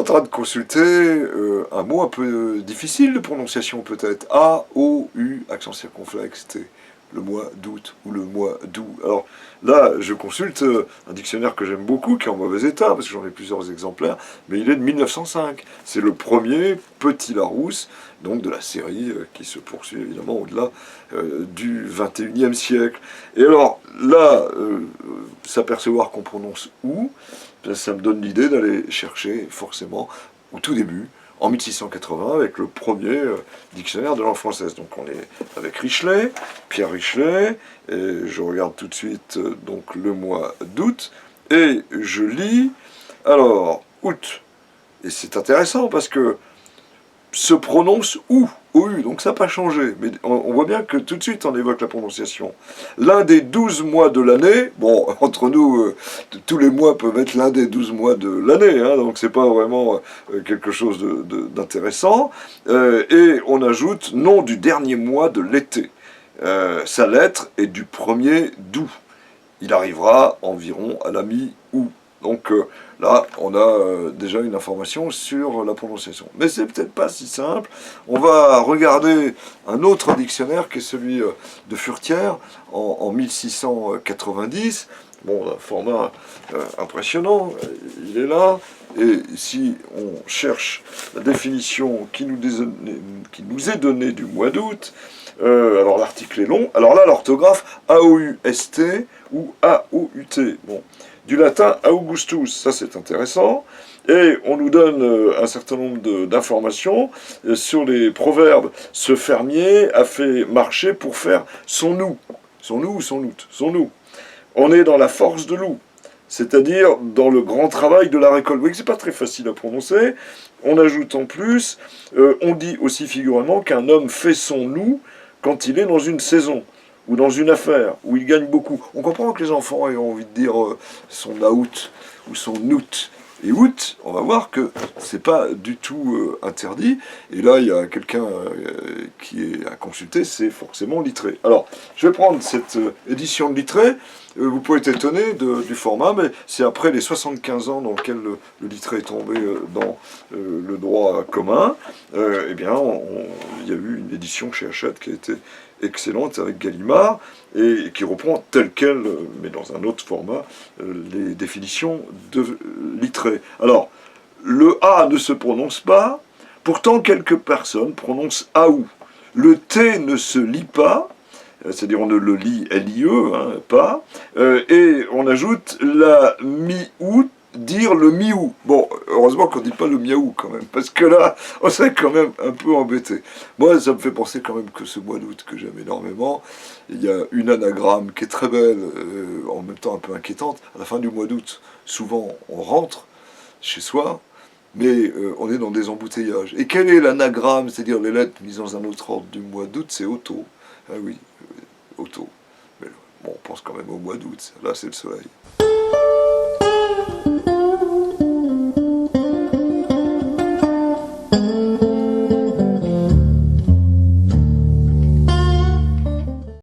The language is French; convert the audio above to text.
train de consulter un mot un peu difficile de prononciation peut-être. A-O-U, accent circonflexe, T. Le mois d'août ou le mois d'août. Alors là, je consulte un dictionnaire que j'aime beaucoup, qui est en mauvais état, parce que j'en ai plusieurs exemplaires, mais il est de 1905. C'est le premier Petit Larousse, donc de la série qui se poursuit évidemment au-delà du XXIe siècle. Et alors là, s'apercevoir qu'on prononce ou, ça me donne l'idée d'aller chercher forcément au tout début, en 1680, avec le premier dictionnaire de langue française. Donc on est avec Richelet, Pierre Richelet, et je regarde tout de suite donc le mois d'août, et je lis, alors, août, et c'est intéressant parce que se prononce ou, OU, donc ça n'a pas changé, mais on voit bien que tout de suite on évoque la prononciation. L'un des 12 mois de l'année, bon, entre nous, tous les mois peuvent être l'un des 12 mois de l'année, hein, donc c'est pas vraiment quelque chose d'intéressant, et on ajoute nom du dernier mois de l'été. Sa lettre est du 1er d'août. Il arrivera environ à la mi-août. Donc là, on a déjà une information sur la prononciation. Mais c'est peut-être pas si simple. On va regarder un autre dictionnaire qui est celui de Furetière en 1690. Bon, un format impressionnant, il est là. Et si on cherche la définition qui nous est donnée du mois d'août, alors l'article est long. Alors là, l'orthographe A-O-U-S-T ou A-O-U-T. Bon. Du latin Augustus, ça c'est intéressant, et on nous donne un certain nombre d'informations sur les proverbes. Ce fermier a fait marcher pour faire son ou son out, son ou. On est dans la force de loup, c'est-à-dire dans le grand travail de la récolte. Vous voyez que c'est pas très facile à prononcer. On ajoute en plus, on dit aussi figuralement qu'un homme fait son ou quand il est dans une saison, ou dans une affaire, où il gagne beaucoup. On comprend que les enfants aient envie de dire son out ou son out. Et out, on va voir que c'est pas du tout interdit. Et là, il y a quelqu'un qui est à consulter, c'est forcément Littré. Alors, je vais prendre cette édition de Littré. Vous pouvez être étonné du format, mais c'est après les 75 ans dans lesquels le Littré est tombé dans le droit commun. Eh bien, il y a eu une édition chez Hachette qui a été excellente avec Gallimard, et qui reprend tel quel, mais dans un autre format, les définitions de Littré. Alors, le A ne se prononce pas, pourtant quelques personnes prononcent AOU. Le T ne se lit pas, c'est-à-dire on ne le lit L-I-E, hein, pas, et on ajoute la mi-août, dire le miou. Bon, heureusement qu'on ne dit pas le miaou quand même, parce que là, on serait quand même un peu embêté. Moi, ça me fait penser quand même que ce mois d'août que j'aime énormément, il y a une anagramme qui est très belle, en même temps un peu inquiétante. À la fin du mois d'août, souvent on rentre chez soi, mais on est dans des embouteillages. Et quel est l'anagramme, c'est-à-dire les lettres mises dans un autre ordre du mois d'août? C'est auto. Ah oui, auto. Mais bon, on pense quand même au mois d'août. Là, c'est le soleil.